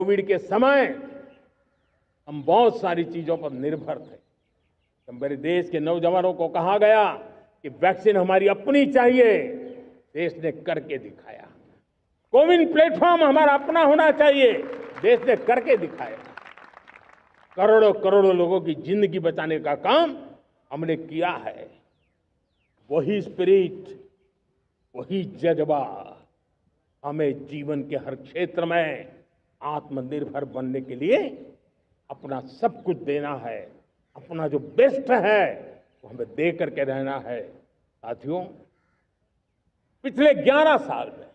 Covid के समय हम बहुत सारी चीजों पर निर्भर थे। तो मेरे देश के नौजवानों को कहा गया कि वैक्सीन हमारी अपनी चाहिए, देश ने करके दिखाया। कोविन प्लेटफॉर्म हमारा अपना होना चाहिए, देश ने करके दिखाया। करोड़ों करोड़ों लोगों की जिंदगी बचाने का काम हमने किया है। वही स्पिरिट, वही जज्बा हमें जीवन के हर क्षेत्र में आत्मनिर्भर बनने के लिए अपना सब कुछ देना है। अपना जो बेस्ट है वो हमें दे करके रहना है। साथियों, पिछले 11 साल में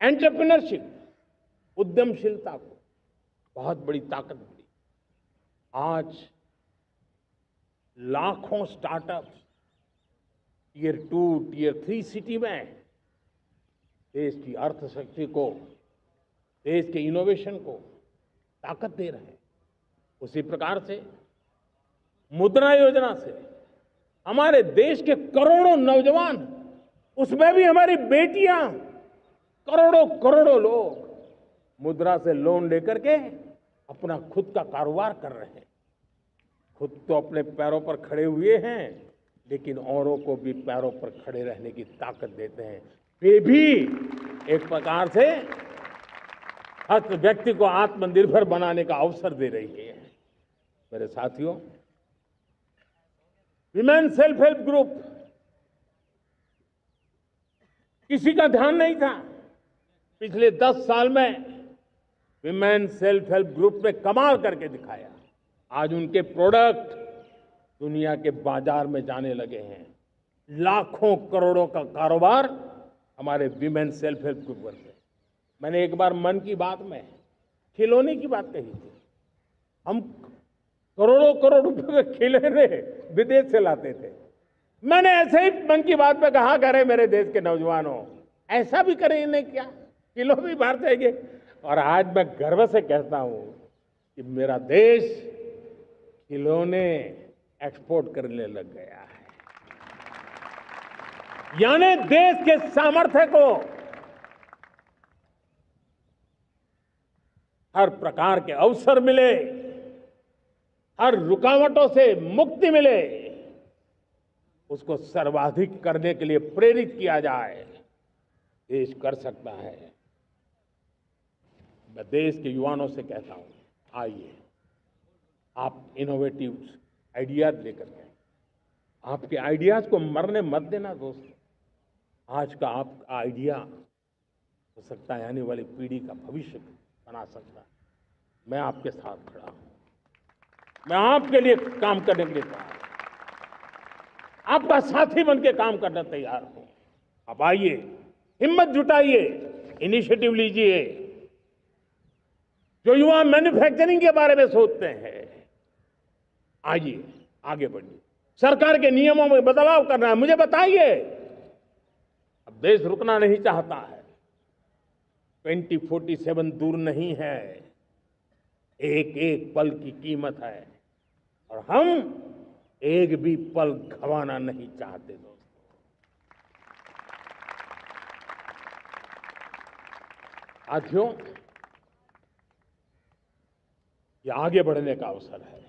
एंटरप्रेन्योरशिप, उद्यमशीलता को बहुत बड़ी ताकत मिली। आज लाखों स्टार्टअप्स टियर 2, टियर 3 सिटी में देश की अर्थशक्ति को, देश के इनोवेशन को ताकत दे रहे हैं। उसी प्रकार से मुद्रा योजना से हमारे देश के करोड़ों नौजवान, उसमें भी हमारी बेटियां, करोड़ों करोड़ों लोग मुद्रा से लोन लेकर के अपना खुद का कारोबार कर रहे हैं। खुद तो अपने पैरों पर खड़े हुए हैं, लेकिन औरों को भी पैरों पर खड़े रहने की ताकत देते हैं। वे भी एक प्रकार से हर व्यक्ति को आत्मनिर्भर बनाने का अवसर दे रही है। मेरे साथियों, विमेन सेल्फ हेल्प ग्रुप, किसी का ध्यान नहीं था। पिछले 10 साल में विमेन सेल्फ हेल्प ग्रुप ने कमाल करके दिखाया। आज उनके प्रोडक्ट दुनिया के बाजार में जाने लगे हैं। लाखों करोड़ों का कारोबार हमारे विमेन सेल्फ हेल्प ग्रुप करते हैं। मैंने एक बार मन की बात में खिलौने की बात कही थी। हम करोड़ों करोड़ रुपए के खिलौने विदेश से लाते थे। मैंने ऐसे ही मन की बात में कहा, करे मेरे देश के नौजवानों, ऐसा भी करें इन्हें क्या, किलो भी बाहर जाएंगे। और आज मैं गर्व से कहता हूं कि मेरा देश खिलौने एक्सपोर्ट करने लग गया है। यानी देश के सामर्थ्य को हर प्रकार के अवसर मिले, हर रुकावटों से मुक्ति मिले, उसको सर्वाधिक करने के लिए प्रेरित किया जाए। देश कर सकता है। मैं देश के युवाओं से कहता हूं, आइए आप इनोवेटिव आइडियाज लेकर के, आपके आइडियाज को मरने मत देना दोस्तों। आज का आपका आइडिया हो सकता है आने वाली पीढ़ी का भविष्य बना सकता है। मैं आपके साथ खड़ा हूं, मैं आपके लिए काम करने के लिए तैयार हूं, आपका साथी बन के काम करना तैयार हूं। अब आइए, हिम्मत जुटाइए, इनिशिएटिव लीजिए। जो युवा मैन्युफैक्चरिंग के बारे में सोचते हैं, आइए आगे बढ़िए। सरकार के नियमों में बदलाव करना है, मुझे बताइए। अब देश रुकना नहीं चाहता है। 2047 दूर नहीं है। एक एक पल की कीमत है और हम एक भी पल गंवाना नहीं चाहते दोस्तों। साथियों, ये आगे बढ़ने का अवसर है,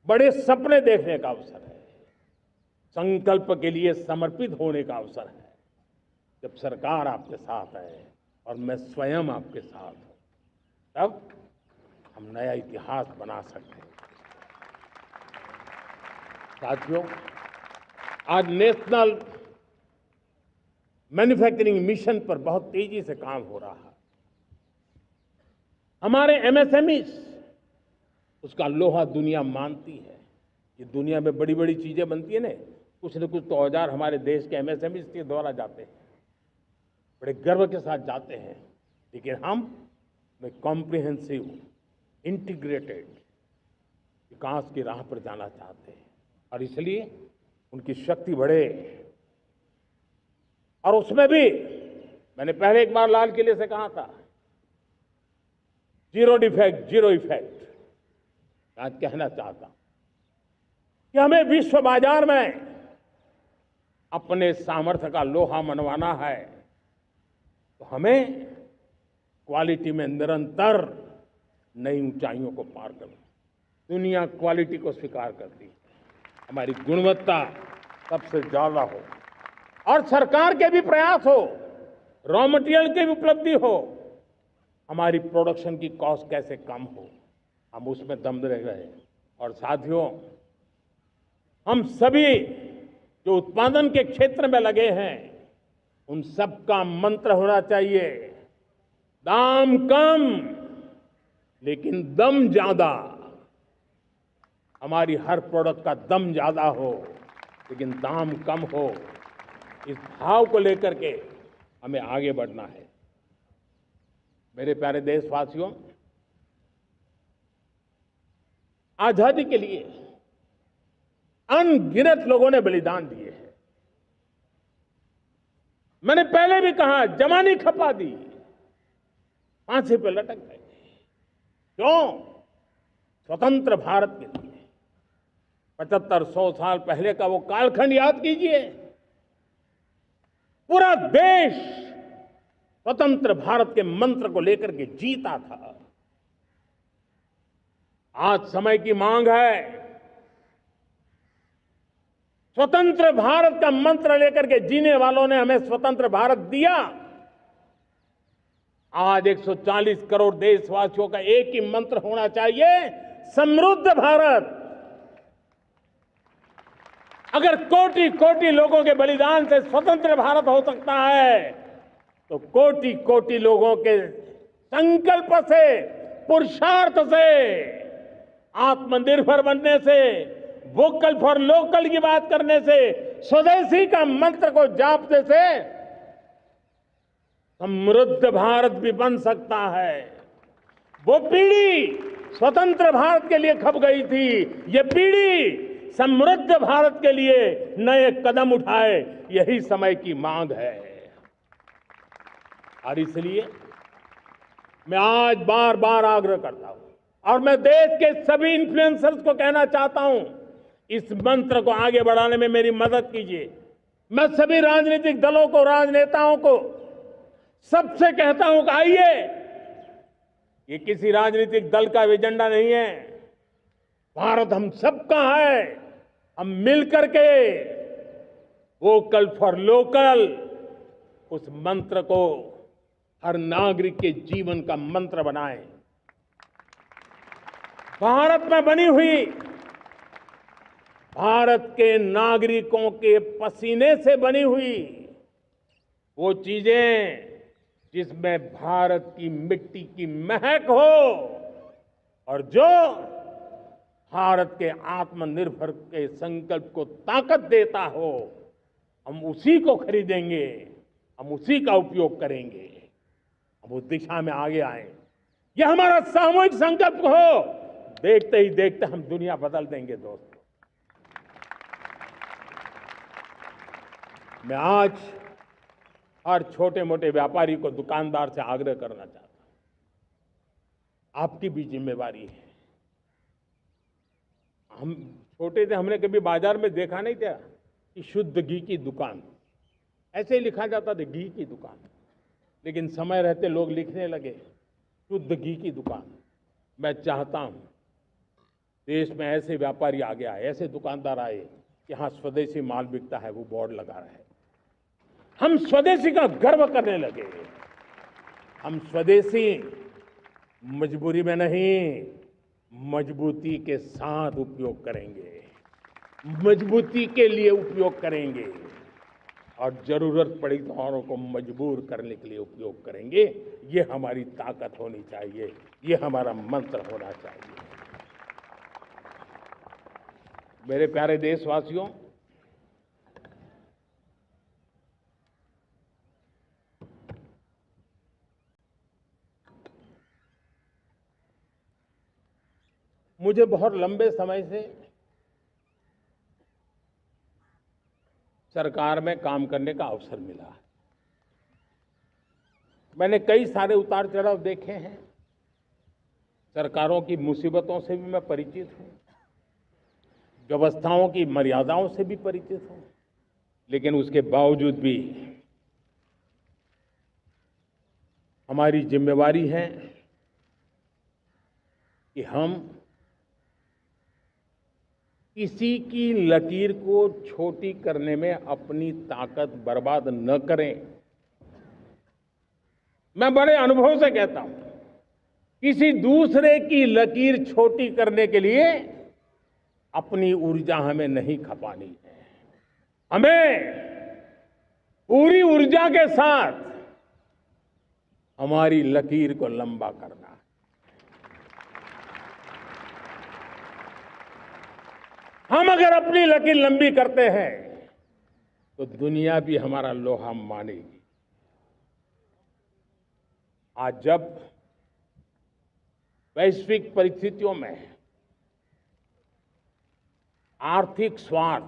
बड़े सपने देखने का अवसर है, संकल्प के लिए समर्पित होने का अवसर है। जब सरकार आपके साथ है और मैं स्वयं आपके साथ हूं, तब हम नया इतिहास बना सकते हैं। साथियों, आज नेशनल मैन्युफैक्चरिंग मिशन पर बहुत तेजी से काम हो रहा है। हमारे एमएसएमईज, उसका लोहा दुनिया मानती है। ये दुनिया में बड़ी बड़ी चीजें बनती है ना, कुछ न कुछ तो औजार हमारे देश के एमएसएमईज के द्वारा जाते हैं, बड़े गर्व के साथ जाते हैं। लेकिन हम कॉम्प्रिहेंसिव, इंटीग्रेटेड विकास की राह पर जाना चाहते हैं और इसलिए उनकी शक्ति बढ़े। और उसमें भी मैंने पहले एक बार लाल किले से कहा था, जीरो डिफेक्ट जीरो इफेक्ट। आज कहना चाहता हूं कि हमें विश्व बाजार में अपने सामर्थ्य का लोहा मनवाना है, तो तो हमें क्वालिटी में निरंतर नई ऊंचाइयों को पार करना। दुनिया क्वालिटी को स्वीकार करती है, हमारी गुणवत्ता सबसे ज्यादा हो और सरकार के भी प्रयास हो, रॉ मटेरियल की भी उपलब्धि हो, हमारी प्रोडक्शन की कॉस्ट कैसे कम हो, हम उसमें दम रह गए। और साथियों, हम सभी जो उत्पादन के क्षेत्र में लगे हैं, उन सबका मंत्र होना चाहिए, दाम कम लेकिन दम ज्यादा। हमारी हर प्रोडक्ट का दम ज्यादा हो लेकिन दाम कम हो। इस भाव को लेकर के हमें आगे बढ़ना है। मेरे प्यारे देशवासियों, आजादी के लिए अनगिनत लोगों ने बलिदान दिए हैं। मैंने पहले भी कहा, जवानी खपा दी, फांसी पे लटक गए। क्यों? स्वतंत्र भारत के लिए। 75-100 साल पहले का वो कालखंड याद कीजिए। पूरा देश स्वतंत्र भारत के मंत्र को लेकर के जीता था। आज समय की मांग है, स्वतंत्र भारत का मंत्र लेकर के जीने वालों ने हमें स्वतंत्र भारत दिया। आज 140 करोड़ देशवासियों का एक ही मंत्र होना चाहिए, समृद्ध भारत। अगर कोटि कोटि लोगों के बलिदान से स्वतंत्र भारत हो सकता है, तो कोटि कोटि लोगों के संकल्प से, पुरुषार्थ से, आत्मनिर्भर बनने से, वोकल फॉर लोकल की बात करने से, स्वदेशी का मंत्र को जापने से समृद्ध भारत भी बन सकता है। वो पीढ़ी स्वतंत्र भारत के लिए खप गई थी, ये पीढ़ी समृद्ध भारत के लिए नए कदम उठाए, यही समय की मांग है। और इसलिए मैं आज बार बार आग्रह करता हूं और मैं देश के सभी इन्फ्लुएंसर्स को कहना चाहता हूं, इस मंत्र को आगे बढ़ाने में मेरी मदद कीजिए। मैं सभी राजनीतिक दलों को, राजनेताओं को सबसे कहता हूं कि आइए, ये किसी राजनीतिक दल का एजेंडा नहीं है, भारत हम सबका है। हम मिलकर के वोकल फॉर लोकल उस मंत्र को हर नागरिक के जीवन का मंत्र बनाएं। भारत में बनी हुई, भारत के नागरिकों के पसीने से बनी हुई वो चीजें जिसमें भारत की मिट्टी की महक हो और जो भारत के आत्मनिर्भर के संकल्प को ताकत देता हो, हम उसी को खरीदेंगे, हम उसी का उपयोग करेंगे। हम उस दिशा में आगे आए, यह हमारा सामूहिक संकल्प हो। देखते ही देखते हम दुनिया बदल देंगे। दोस्तों, मैं आज हर छोटे मोटे व्यापारी को, दुकानदार से आग्रह करना चाहता हूं, आपकी भी जिम्मेवारी है। हम छोटे थे, हमने कभी बाजार में देखा नहीं था कि शुद्ध घी की दुकान, ऐसे ही लिखा जाता था घी की दुकान। लेकिन समय रहते लोग लिखने लगे शुद्ध घी की दुकान। मैं चाहता हूं देश में ऐसे व्यापारी आगे आए, ऐसे दुकानदार आए कि यहां स्वदेशी माल बिकता है, वो बोर्ड लगा रहे। हम स्वदेशी का गर्व करने लगे। हम स्वदेशी मजबूरी में नहीं, मजबूती के साथ उपयोग करेंगे, मजबूती के लिए उपयोग करेंगे और जरूरत पड़ी तो औरों को मजबूर करने के लिए उपयोग करेंगे। ये हमारी ताकत होनी चाहिए, ये हमारा मंत्र होना चाहिए। मेरे प्यारे देशवासियों, मुझे बहुत लंबे समय से सरकार में काम करने का अवसर मिला है। मैंने कई सारे उतार चढ़ाव देखे हैं, सरकारों की मुसीबतों से भी मैं परिचित हूं, व्यवस्थाओं की मर्यादाओं से भी परिचित हूं। लेकिन उसके बावजूद भी हमारी जिम्मेवारी है कि हम किसी की लकीर को छोटी करने में अपनी ताकत बर्बाद न करें। मैं बड़े अनुभव से कहता हूं, किसी दूसरे की लकीर छोटी करने के लिए अपनी ऊर्जा हमें नहीं खपानी है। हमें पूरी ऊर्जा के साथ हमारी लकीर को लंबा करना है। हम अगर अपनी लकीर लंबी करते हैं तो दुनिया भी हमारा लोहा मानेगी। आज जब वैश्विक परिस्थितियों में आर्थिक स्वार्थ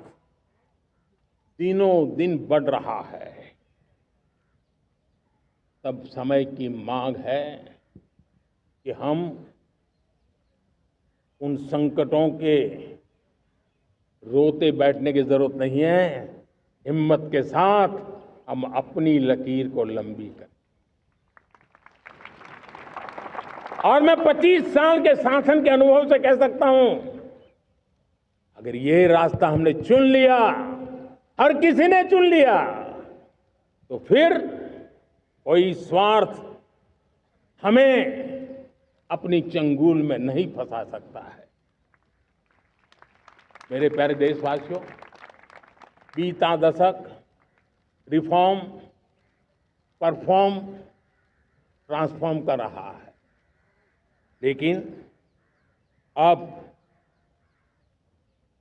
दिनों दिन बढ़ रहा है, तब समय की मांग है कि हम उन संकटों के रोते बैठने की जरूरत नहीं है। हिम्मत के साथ हम अपनी लकीर को लंबी करें। और मैं 25 साल के शासन के अनुभव से कह सकता हूं, अगर ये रास्ता हमने चुन लिया, हर किसी ने चुन लिया, तो फिर कोई स्वार्थ हमें अपनी चंगुल में नहीं फंसा सकता है। मेरे प्यारे देशवासियों, बीता दशक रिफॉर्म, परफॉर्म, ट्रांसफॉर्म कर रहा है, लेकिन अब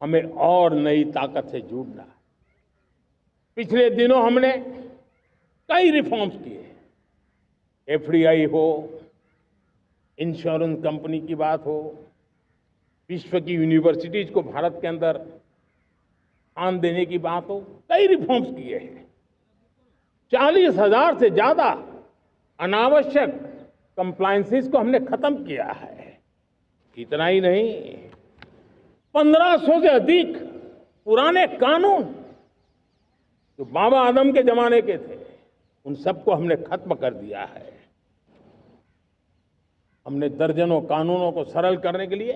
हमें और नई ताकत से जुड़ना है। पिछले दिनों हमने कई रिफॉर्म्स किए। एफडीआई हो, इंश्योरेंस कंपनी की बात हो, विश्व की यूनिवर्सिटीज को भारत के अंदर स्थान देने की बात हो, कई रिफॉर्म्स किए हैं। 40,000 से ज्यादा अनावश्यक कंप्लायंसेस को हमने खत्म किया है। इतना ही नहीं, 1500 से अधिक पुराने कानून जो बाबा आदम के जमाने के थे, उन सबको हमने खत्म कर दिया है। हमने दर्जनों कानूनों को सरल करने के लिए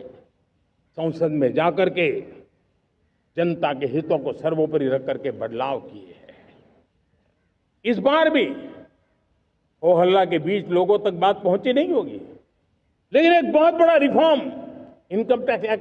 संसद में जाकर के जनता के हितों को सर्वोपरि रख करके बदलाव किए हैं। इस बार भी हो हल्ला के बीच लोगों तक बात पहुंची नहीं होगी, लेकिन एक बहुत बड़ा रिफॉर्म इनकम टैक्स एक्ट